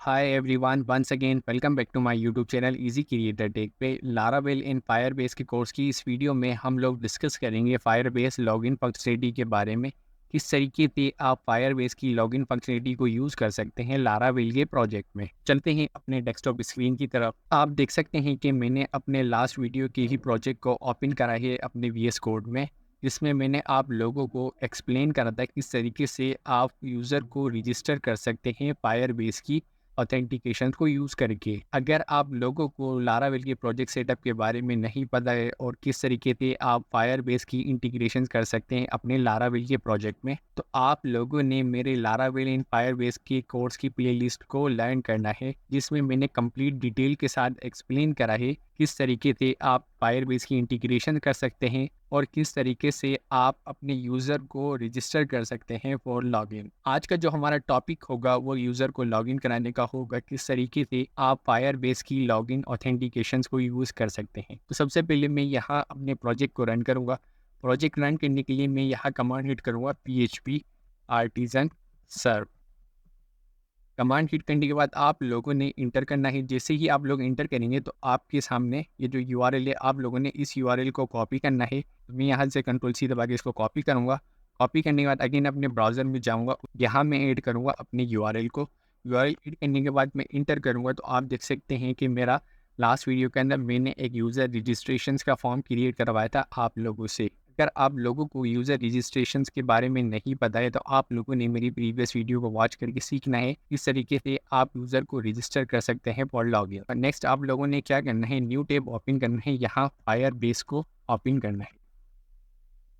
Hi everyone, once again welcome back to my YouTube channel Easy Creator Tech पे Laravel in Firebase के course की इस video में हम लोग डिस्कस करेंगे फायरबेस लॉगिन फंक्शनलिटी के बारे में। किस तरीके से आप फायरबेस की लॉगिन फंक्शनलिटी को यूज़ कर सकते हैं लारावेल के प्रोजेक्ट में। चलते हैं अपने डेस्कटॉप स्क्रीन की तरफ। आप देख सकते हैं कि मैंने अपने लास्ट वीडियो के ही प्रोजेक्ट को ओपन करा है अपने वीएस कोड में, जिसमें मैंने आप लोगों को एक्सप्लेन करा था किस तरीके से आप यूज़र को रजिस्टर कर सकते हैं फायरबेस की ऑथेंटिकेशन को यूज़ करके। अगर आप लोगों को लारावेल के प्रोजेक्ट सेटअप के बारे में नहीं पता है और किस तरीके से आप फायरबेस की इंटीग्रेशन कर सकते हैं अपने लारावेल के प्रोजेक्ट में, तो आप लोगों ने मेरे लारावेल इन फायरबेस के कोर्स की प्लेलिस्ट को लर्न करना है, जिसमें मैंने कंप्लीट डिटेल के साथ एक्सप्लेन करा है किस तरीके से आप फायरबेस की इंटीग्रेशन कर सकते हैं और किस तरीके से आप अपने यूज़र को रजिस्टर कर सकते हैं फॉर लॉगिन। आज का जो हमारा टॉपिक होगा वो यूज़र को लॉगिन कराने का होगा, किस तरीके से आप फायरबेस की लॉगिन ऑथेंटिकेशंस को यूज़ कर सकते हैं। तो सबसे पहले मैं यहाँ अपने प्रोजेक्ट को रन करूँगा। प्रोजेक्ट रन करने के लिए मैं यहाँ कमांड हिट करूँगा PHP आर्टिजन सर्व। कमांड हिट करने के बाद आप लोगों ने इंटर करना है। जैसे ही आप लोग इंटर करेंगे तो आपके सामने ये जो यूआरएल है, आप लोगों ने इस यूआरएल को कॉपी करना है। तो मैं यहाँ से कंट्रोल सी दबा के इसको कॉपी करूँगा। कॉपी करने के बाद अगेन अपने ब्राउज़र में जाऊँगा, यहाँ मैं ऐड करूँगा अपने यूआरएल को। यूआरएल ऐड करने के बाद मैं इंटर करूँगा तो आप देख सकते हैं कि मेरा लास्ट वीडियो के अंदर मैंने एक यूज़र रजिस्ट्रेशन का फॉर्म क्रिएट करवाया था आप लोगों से। अगर आप लोगों को यूज़र रजिस्ट्रेशंस के बारे में नहीं पता है तो आप लोगों ने मेरी प्रीवियस वीडियो को वॉच करके सीखना है इस तरीके से आप यूज़र को रजिस्टर कर सकते हैं फॉर लॉगिन। और नेक्स्ट आप लोगों ने क्या करना है, न्यू टैब ओपन करना है, यहाँ फायरबेस को ओपन करना है।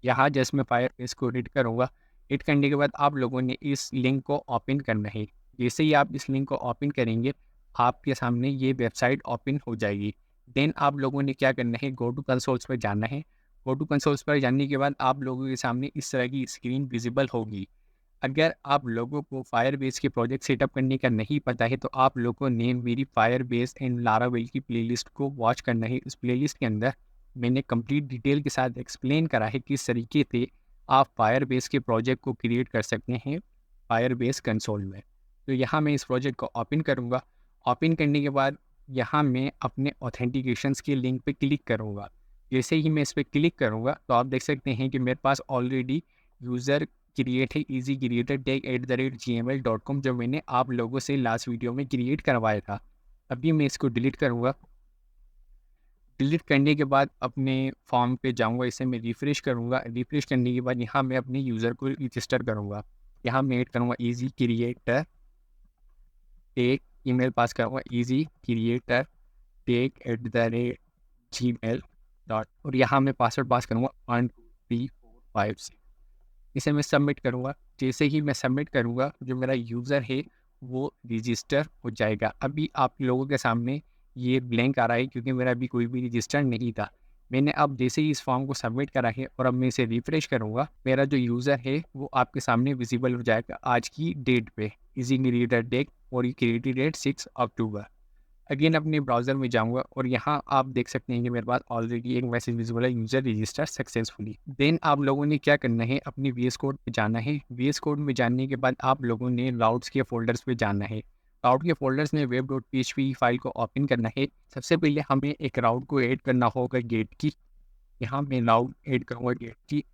यहाँ जस्ट मैं फायरबेस को रीड करूँगा। रीड करने के बाद आप लोगों ने इस लिंक को ओपन करना है। जैसे ही आप इस लिंक को ओपन करेंगे आपके सामने ये वेबसाइट ओपन हो जाएगी। देन आप लोगों ने क्या करना है, गो टू कंसोल्स पर जाना है। गो टू कंसोल्स पर जाने के बाद आप लोगों के सामने इस तरह की स्क्रीन विजिबल होगी। अगर आप लोगों को फायरबेस के प्रोजेक्ट सेटअप करने का नहीं पता है तो आप लोगों ने मेरी फायरबेस एंड लारावेल की प्लेलिस्ट को वॉच करना है। इस प्लेलिस्ट के अंदर मैंने कंप्लीट डिटेल के साथ एक्सप्लेन करा है किस तरीके से आप फायरबेस के प्रोजेक्ट को क्रिएट कर सकते हैं फायरबेस कंसोल में। तो यहाँ मैं इस प्रोजेक्ट को ओपन करूँगा। ओपन करने के बाद यहाँ मैं अपने ऑथेंटिकेशंस के लिंक पे क्लिक करूँगा। जैसे ही मैं इस पर क्लिक करूँगा तो आप देख सकते हैं कि मेरे पास ऑलरेडी यूज़र क्रिएट है ईजी क्रिएटर tech@gmail.com, जो मैंने आप लोगों से लास्ट वीडियो में क्रिएट करवाया था। अभी मैं इसको डिलीट करूँगा। डिलीट करने के बाद अपने फॉर्म पे जाऊँगा, इसे मैं रिफ़्रेश करूँगा। रिफ़्रेश करने के बाद यहाँ मैं अपने यूज़र को रजिस्टर करूँगा। यहाँ मैं ऐड करूँगा ईजी क्रिएटर टेक, ईमेल पास करूँगा ईजी क्रिएटर tech@gmail डॉट, और यहाँ मैं पासवर्ड पास करूँगा 1 2 3 4 5 6। इसे मैं सबमिट करूँगा। जैसे ही मैं सबमिट करूँगा जो मेरा यूज़र है वो रजिस्टर हो जाएगा। अभी आप लोगों के सामने ये ब्लैंक आ रहा है क्योंकि मेरा अभी कोई भी रजिस्टर नहीं था। मैंने अब जैसे ही इस फॉर्म को सबमिट करा है और अब मैं इसे रिफ्रेश करूँगा, मेरा जो यूज़र है वो आपके सामने विजिबल हो जाएगा आज की डेट पे। इजी क्रिएटर डेट, और ये क्रिएटेड डेट 6 अक्टूबर। अगेन अपने ब्राउज़र में जाऊँगा और यहाँ आप देख सकते हैं कि मेरे पास ऑलरेडी एक मैसेज विजिबल है, यूज़र रजिस्टर सक्सेसफुली। देन आप लोगों ने क्या करना है, अपनी वीएस कोड पे जाना है। वीएस कोड में जाने के बाद आप लोगों ने राउट्स के फ़ोल्डर्स पे जाना है। राउट के फ़ोल्डर्स में web.php फाइल को ओपन करना है। सबसे पहले हमें एक राउट को ऐड करना होगा गेट की। यहाँ मैं राउट ऐड करूँगा गेट की,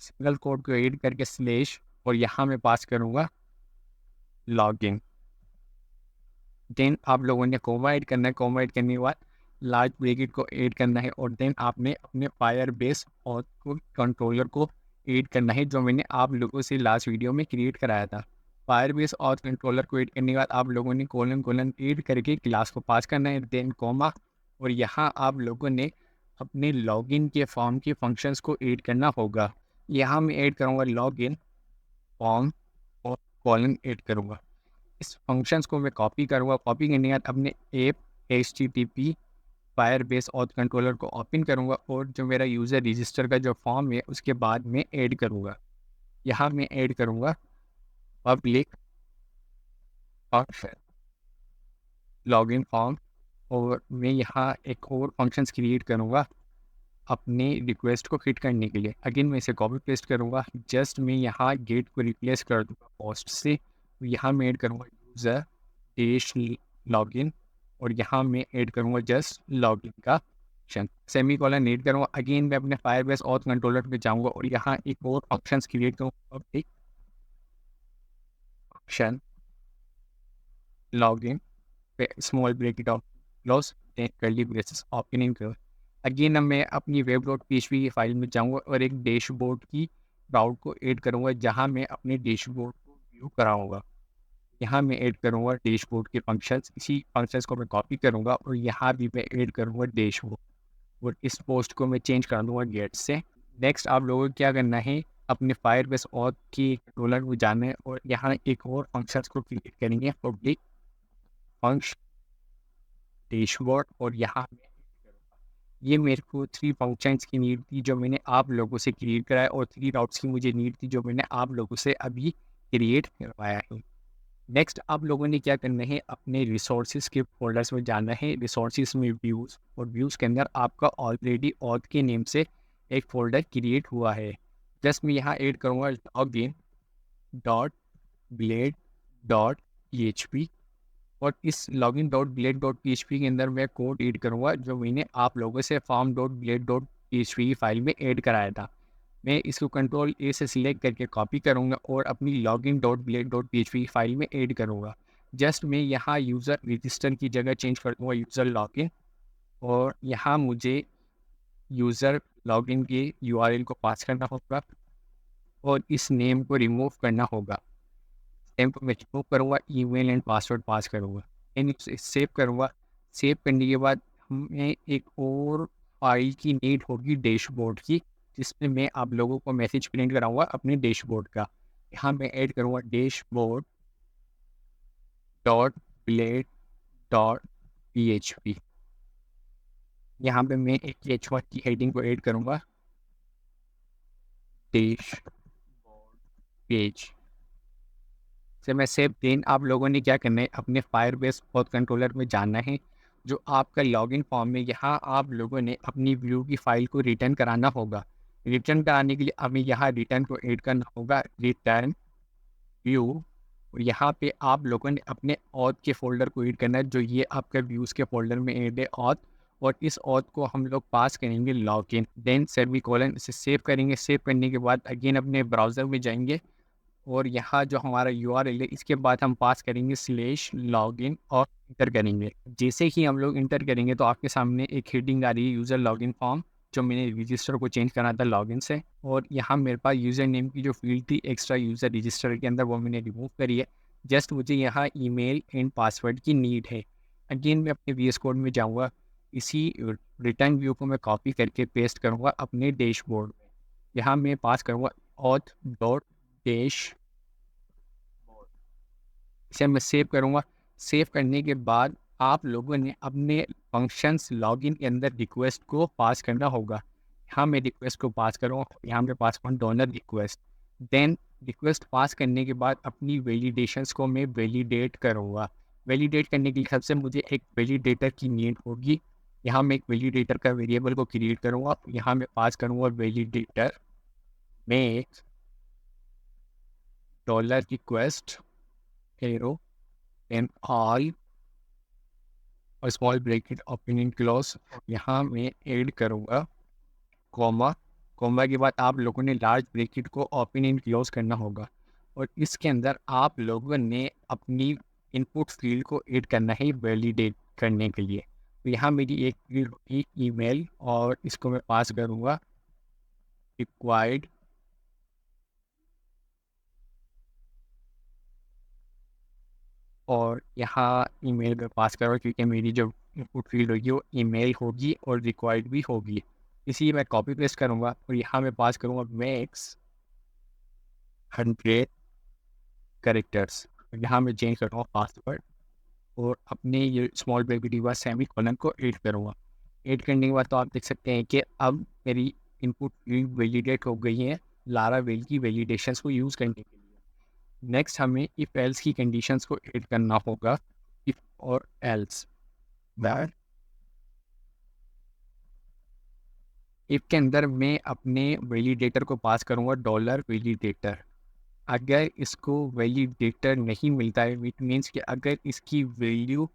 सिंगल कोड को ऐड करके स्लैश, और यहाँ मैं पास करूँगा लॉगिन। देन आप लोगों ने कोमा ऐड करना है। कोमा ऐड करने के बाद लार्ज ब्रैकेट को ऐड करना है और देन आपने अपने फायरबेस और कंट्रोलर को ऐड करना है, जो मैंने आप लोगों से लास्ट वीडियो में क्रिएट कराया था। फायरबेस और कंट्रोलर को ऐड करने के बाद आप लोगों ने कोलन कोलन ऐड करके क्लास को पास करना है, देन कोमा, और यहाँ आप लोगों ने अपने लॉगिन के फॉर्म के फंक्शंस को ऐड करना होगा। यहाँ मैं ऐड करूँगा लॉगिन फॉर्म और कॉलन ऐड करूँगा। इस फंक्शंस को मैं कॉपी करूँगा। कॉपी करने के बाद अपने app HTTP Firebase auth controller को ओपन करूँगा और जो मेरा यूज़र रजिस्टर का जो फॉर्म है उसके बाद में ऐड करूँगा। यहाँ मैं ऐड करूँगा पब्लिक और लॉगिन फॉर्म, और मैं यहाँ एक और फंक्शंस क्रिएट करूँगा अपने रिक्वेस्ट को फिट करने के लिए। अगेन मैं इसे कॉपी पेस्ट करूँगा। जस्ट मैं यहाँ गेट को रिप्लेस कर दूँगा पोस्ट से। तो यहाँ मैं ऐड करूँगा यूज़र डेश लॉगिन, और यहाँ मैं ऐड करूँगा जस्ट लॉगिन का फंक्शन, सेमी कॉलन ऐड करूँगा। अगेन मैं अपने फायरबेस ऑथ कंट्रोलर पे जाऊँगा और यहाँ एक और ऑप्शंस क्रिएट करूँगा, पब्लिक फंक्शन लॉगिन पे small bracket of close curly braces opening कर। अगेन अब मैं अपनी वेब डॉट पीएचपी की फाइल में जाऊँगा और एक डैशबोर्ड की राउट को ऐड करूँगा, जहाँ मैं अपने डैशबोर्ड को व्यू कराऊँगा। यहाँ मैं ऐड करूँगा डैशबोर्ड के फंक्शंस, इसी फंक्शंस को मैं कॉपी करूँगा और यहाँ भी मैं ऐड करूँगा डैशबोर्ड, और इस पोस्ट को मैं चेंज कर दूँगा गेट से। नेक्स्ट आप लोगों को क्या करना है, अपने फायरबेस ऑथ की कंट्रोलर में जाना है और यहाँ एक और फंक्शंस को क्रिएट करेंगे, पब्लिक फंक्शन डैशबोर्ड, और यहाँ मैं ये मेरे को 3 फंक्शंस की नीड थी जो मैंने आप लोगों से क्रिएट कराया, और 3 राउट्स की मुझे नीड थी जो मैंने आप लोगों से अभी क्रिएट करवाया है। नेक्स्ट आप लोगों ने क्या करना है, अपने रिसोर्सेज के फोल्डर्स में जाना है, रिसोर्सेज में व्यूज़, और व्यूज़ के अंदर आपका ऑलरेडी ऑथ के नेम से एक फ़ोल्डर क्रिएट हुआ है। जस्ट मैं यहाँ ऐड करूँगा login dot blade dot PHP, और इस login dot blade dot PHP के अंदर मैं कोड ऐड करूँगा जो मैंने आप लोगों से form dot blade dot PHP की फाइल में ऐड कराया था। मैं इसको कंट्रोल ए से सिलेक्ट करके कॉपी करूँगा और अपनी login dot blade dot PHP की फाइल में ऐड करूँगा। जस्ट मैं यहाँ यूज़र रजिस्टर की जगह चेंज कर दूँगा यूज़र लॉगिन, और यहाँ मुझे यूज़र लॉगिन के यूआरएल को पास करना होगा और इस नेम को रिमूव करना होगा। नेम को मैं रिमूव करूँगा, ईमेल एंड पासवर्ड पास करूँगा, एंड इसे सेव करूँगा। सेव करने के बाद हमें एक और फाइल की नीड होगी डैशबोर्ड की, जिसमें मैं आप लोगों को मैसेज प्रिंट कराऊँगा अपने डैशबोर्ड का। यहाँ मैं ऐड करूँगा dashboard dot blade dot PHP. यहाँ पे मैं एक H1 की हेडिंग को ऐड करूँगा, डैशबोर्ड पेज से मैं सेव। देन आप लोगों ने क्या करना है, अपने फायरबेस ऑथ कंट्रोलर में जाना है, जो आपका लॉगिन फॉर्म में यहाँ आप लोगों ने अपनी व्यू की फ़ाइल को रिटर्न कराना होगा। रिटर्न कराने के लिए हमें यहाँ रिटर्न को ऐड करना होगा, रिटर्न व्यू, और यहाँ पे आप लोगों ने अपने ऑथ के फ़ोल्डर को ऐड करना है, जो ये आपका व्यूज़ के फ़ोल्डर में ऐड है ऑथ, और इस ऑथ को हम लोग पास करेंगे लॉगिन, देन सेमीकोलन, इसे सेव करेंगे। सेव करने के बाद अगेन अपने ब्राउज़र में जाएंगे और यहाँ जो हमारा यूआरएल है, इसके बाद हम पास करेंगे स्लैश लॉगिन और इंटर करेंगे। जैसे ही हम लोग इंटर करेंगे तो आपके सामने एक हेडिंग आ रही है यूज़र लॉगिन फॉर्म, जो मैंने रजिस्टर को चेंज करा था लॉगिन से, और यहाँ मेरे पास यूज़र नेम की जो फील्ड थी एक्स्ट्रा यूज़र रजिस्टर के अंदर, वो मैंने रिमूव करी है। जस्ट मुझे यहाँ ईमेल एंड पासवर्ड की नीड है। अगेन मैं अपने वीएस कोड में जाऊँगा, इसी रिटर्न व्यू को मैं कॉपी करके पेस्ट करूँगा अपने डैशबोर्ड में। यहाँ मैं पास करूँगा ऑथ डॉट डैश, इसे मैं सेव करूँगा। सेव करने के बाद आप लोगों ने अपने फंक्शंस लॉगिन के अंदर रिक्वेस्ट को पास करना होगा। यहाँ मैं रिक्वेस्ट को पास करूँगा, यहाँ पे पास करूँ डॉलर रिक्वेस्ट। देन रिक्वेस्ट पास करने के बाद अपनी वैलिडेशंस को मैं वैलिडेट करूँगा। वैलिडेट करने के लिए सबसे मुझे एक वैलिडेटर की नीड होगी। यहाँ मैं एक वैलिडेटर का वेरिएबल को क्रिएट करूँगा, यहाँ मैं पास करूँगा वैलिडेटर में dollar request arrow and all और स्मॉल ब्रैकेट ओपनिंग क्लोज। यहाँ मैं ऐड करूँगा कॉमा। कॉमा के बाद आप लोगों ने लार्ज ब्रैकेट को ओपन एंड क्लोज करना होगा, और इसके अंदर आप लोगों ने अपनी इनपुट फील्ड को ऐड करना है वैलिडेट करने के लिए। तो यहाँ मेरी एक फील्ड होगी ईमेल, और इसको मैं पास करूँगा रिक्वायर्ड और यहाँ ईमेल पे पास करो, क्योंकि मेरी जो इनपुट फील्ड होगी वो ईमेल होगी और रिक्वायर्ड भी होगी। इसी मैं कॉपी पेस्ट करूँगा और यहाँ मैं पास करूँगा मैक्स 100 कैरेक्टर्स। यहाँ मैं चेंज करूँगा पासवर्ड, और अपने ये स्मॉल ब्रैकेट के बाद सेमी कॉलन को ऐड करूँगा। ऐड करने के बाद तो आप देख सकते हैं कि अब मेरी इनपुट फील्ड वैलिडेट हो गई है लारावेल की वैलिडेशंस को यूज़ करने के लिए। नेक्स्ट हमें इफ़ एल्स की कंडीशंस को ऐड करना होगा, इफ़ और एल्स दैट इफ़ के अंदर मैं अपने वैलिडेटर को पास करूँगा डॉलर वैलिडेटर। अगर इसको वैलिडेटर नहीं मिलता है, इट मीन्स कि अगर इसकी वैल्यू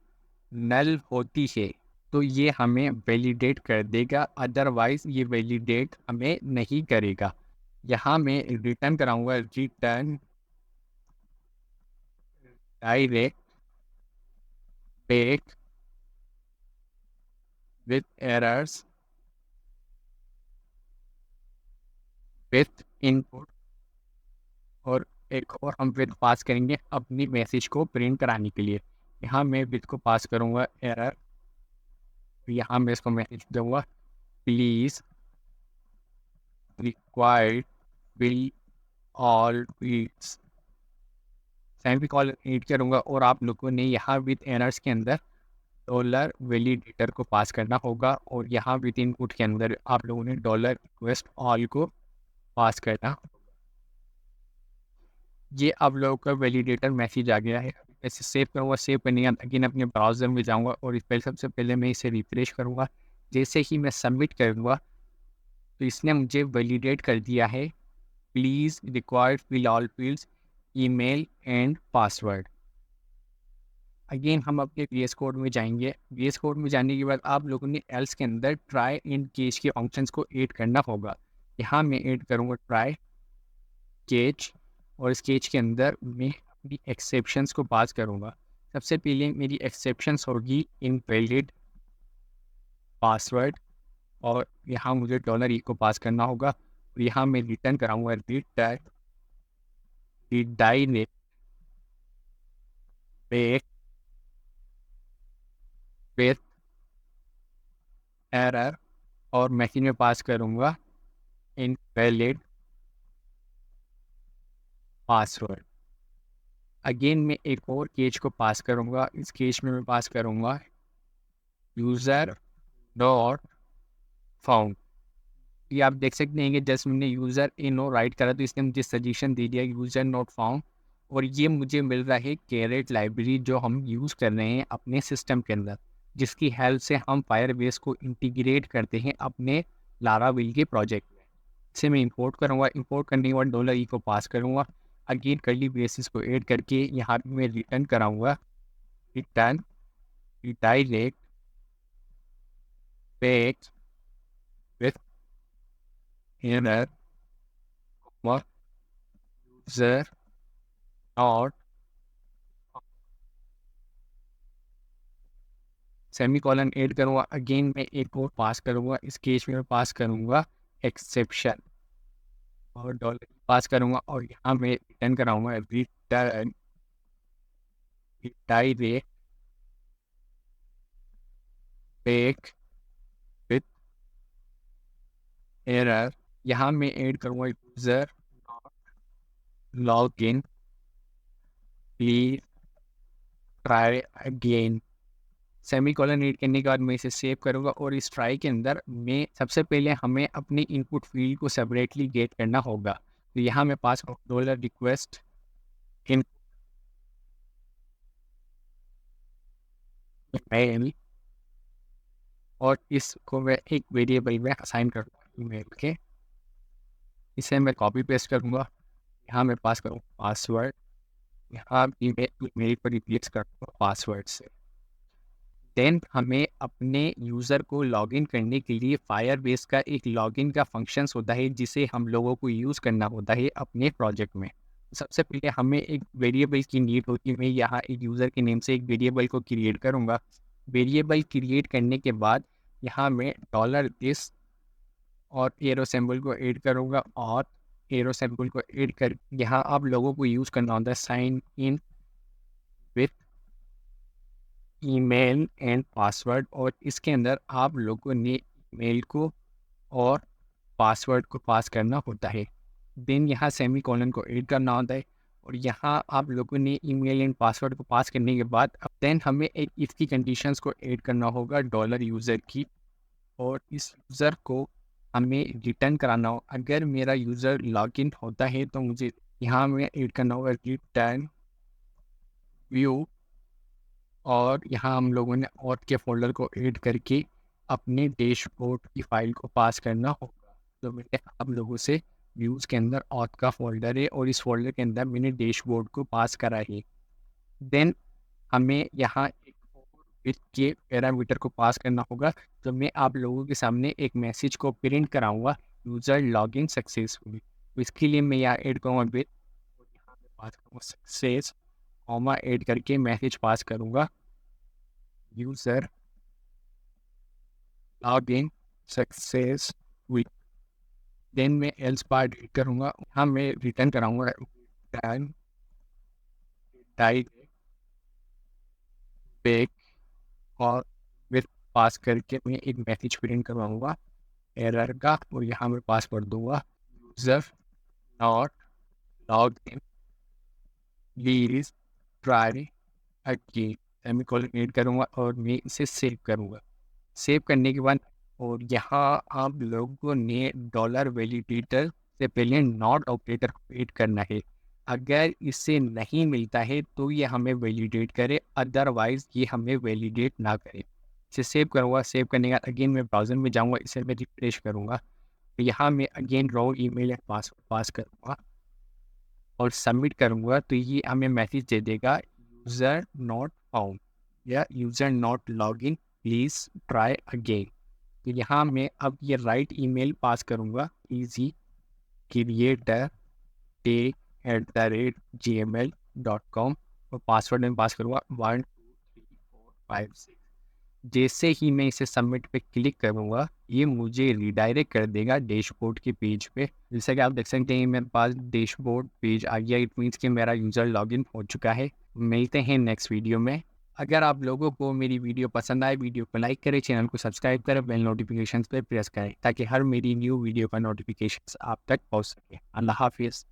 नल होती है तो ये हमें वैलिडेट कर देगा, अदरवाइज़ ये वैलिडेट हमें नहीं करेगा। यहाँ मैं रिटर्न कराऊँगा return direct back with errors with input, और एक और हम विथ पास करेंगे अपनी मैसेज को प्रिंट कराने के लिए। यहाँ मैं विथ को पास करूँगा एरर, यहाँ मैं इसको मैसेज दूँगा please required will all fields, semicolon add करूँगा, और आप लोगों ने यहाँ विथ एरर्स के अंदर डॉलर वैलिडेटर को पास करना होगा, और यहाँ विथ इनपुट के अंदर आप लोगों ने डॉलर रिक्वेस्ट ऑल को पास करना। ये आप लोगों का वैलिडेटर मैसेज आ गया है। ऐसे सेव करूँगा, सेव करने के बाद अगेन अपने ब्राउज़र में जाऊँगा और इस पर सबसे पहले मैं इसे रिफ्रेश करूँगा। जैसे ही मैं सबमिट करूँगा तो इसने मुझे वैलिडेट कर दिया है please required fill all fields, email and password. Again हम अपने वीएस कोड में जाएंगे। वीएस कोड में जाने के बाद आप लोगों ने एल्स के अंदर ट्राई एंड केच के फंक्शंस को ऐड करना होगा। यहाँ मैं ऐड करूँगा ट्राई केच, और इस केच के अंदर मैं अपनी एक्सेप्शंस को पास करूँगा। सबसे पहले मेरी एक्सेप्शंस होगी इनवैलिड पासवर्ड, और यहाँ मुझे डॉलर ई को पास करना होगा, और यहाँ मैं रिटर्न कराऊँगा रिडायरेक्ट बैक विथ एरर, और मैसेज में पास करूँगा इनवैलिड पासवर्ड। अगेन मैं एक और केज को पास करूँगा। इस केज में मैं पास करूँगा यूज़र डॉट फाउंड। ये आप देख सकते हैं कि जस्ट मैंने यूज़र इन और राइट करा तो इसने मुझे सजेशन दे दिया यूज़र नॉट फाउंड, और ये मुझे मिल रहा है कैरेट लाइब्रेरी जो हम यूज़ कर रहे हैं अपने सिस्टम के अंदर, जिसकी हेल्प से हम फायरबेस को इंटीग्रेट करते हैं अपने लाराविल के प्रोजेक्ट में। इसे मैं इंपोर्ट करूँगा। इंपोर्ट करने के बाद डॉलर ई को पास करूँगा। अगेन कर्ली ब्रेसेस को ऐड करके यहाँ पे मैं रिटर्न कराऊँगा return direct back with error user not semicolon add करूँगा। अगेन मैं एक और पास करूँगा। इस केस में मैं पास करूँगा एक्सेप्शन, और डॉलर पास करूँगा, और यहाँ मैं रिटर्न कराऊँगा return direct back with error. यहाँ मैं ऐड करूँगा user log in please try again. Semicolon add करने के बाद मैं इसे सेव करूँगा, और इस ट्राई के अंदर मैं सबसे पहले हमें अपनी इनपुट फील्ड को सेपरेटली गेट करना होगा। तो यहाँ मैं पास डॉलर रिक्वेस्ट इन मेल, और इसको मैं एक वेरिएबल में असाइन करूँगा ईमेल के। इसे मैं कॉपी पेस्ट करूँगा। यहाँ मैं पास करूँगा पासवर्ड, यहाँ ईमेल पर रिप्लेस करूँगा पासवर्ड से। देन हमें अपने यूज़र को लॉगिन करने के लिए फायरबेस का एक लॉगिन का फंक्शंस होता है जिसे हम लोगों को यूज़ करना होता है अपने प्रोजेक्ट में। सबसे पहले हमें एक वेरिएबल की नीड होती है। मैं यहाँ एक यूज़र के नेम से एक वेरिएबल को क्रिएट करूँगा। वेरिएबल क्रिएट करने के बाद यहाँ मैं डॉलर दिस और एरो सिंबल को ऐड करूँगा, और एरो सिंबल को ऐड कर यहाँ आप लोगों को यूज़ करना होता है sign in with email and password, और इसके अंदर आप लोगों ने ईमेल को और पासवर्ड को पास करना होता है। देन यहाँ सेमीकोलन को ऐड करना होता है, और यहाँ आप लोगों ने ईमेल एंड पासवर्ड को पास करने के बाद देन हमें एक इसकी कंडीशंस को ऐड करना होगा डॉलर यूज़र की, और इस यूज़र को हमें रिटर्न कराना हो। अगर मेरा यूज़र लॉगिन होता है तो मुझे यहाँ में ऐड करना होगा रिटर्न व्यू, और यहाँ हम लोगों ने ऑथ के फोल्डर को ऐड करके अपने डैशबोर्ड की फाइल को पास करना होगा जो मैंने आप लोगों से व्यूज़ के अंदर ऑथ का फ़ोल्डर है और इस फ़ोल्डर के अंदर मैंने डैशबोर्ड को पास करा है। देन हमें यहाँ एक और विथ के पैरामीटर को पास करना होगा, तो मैं आप लोगों के सामने एक मैसेज को प्रिंट कराऊँगा, यूज़र लॉगिन सक्सेसफुली। तो इसके लिए मैं यहाँ ऐड करूँगा विथ और यहाँ पे पास करूँगा सक्सेस, कॉमा ऐड करके मैसेज पास करूँगा, यूज़र लॉगिन सक्सेसफुली। देन मैं एल्स पार्ट रीड करूँगा, यहाँ मैं रिटर्न कराऊँगा रिटर्न डायरेक्ट बैक और विथ पास करके मैं एक मैसेज प्रिंट करवाऊँगा एरर का और यहाँ मैं पास कर दूँगा user not logged in please try again, semicolon add करूँगा और मैं इसे सेव करूँगा। सेव करने के बाद और यहाँ आप लोगों ने डॉलर वैलिडेटर से पहले नॉट ऑपरेटर को ऐड करना है। अगर इससे नहीं मिलता है तो ये हमें वैलिडेट करे, अदरवाइज़ ये हमें वैलिडेट ना करे। इसे सेव करूँगा, सेव करने के बाद अगेन मैं ब्राउज़र में जाऊँगा, इसे मैं रिफ्रेश करूँगा। तो यहाँ मैं अगेन रॉन्ग ईमेल या पासवर्ड पास करूँगा और सबमिट करूँगा, तो ये हमें मैसेज दे देगा यूज़र नॉट फाउंड या user not login, please try again. तो यहाँ मैं अब ये राइट ईमेल पास करूँगा ईज़ी क्रिएटर @gmail.com और पासवर्ड में पास करूँगा 1 2 3 4 5 6। जैसे ही मैं इसे सबमिट पे क्लिक करूँगा, ये मुझे रिडायरेक्ट कर देगा डैशबोर्ड के पेज पे। जैसा कि आप देख सकते हैं मेरे पास डैशबोर्ड पेज आ गया, इट मीन्स कि मेरा यूज़र लॉगिन हो चुका है। मिलते हैं नेक्स्ट वीडियो में। अगर आप लोगों को मेरी वीडियो पसंद आए, वीडियो को लाइक करें, चैनल को सब्सक्राइब करें, बेल नोटिफिकेशंस पे प्रेस करें ताकि हर मेरी न्यू वीडियो का नोटिफिकेशंस आप तक पहुँच सके। अल्लाह हाफ़िज़।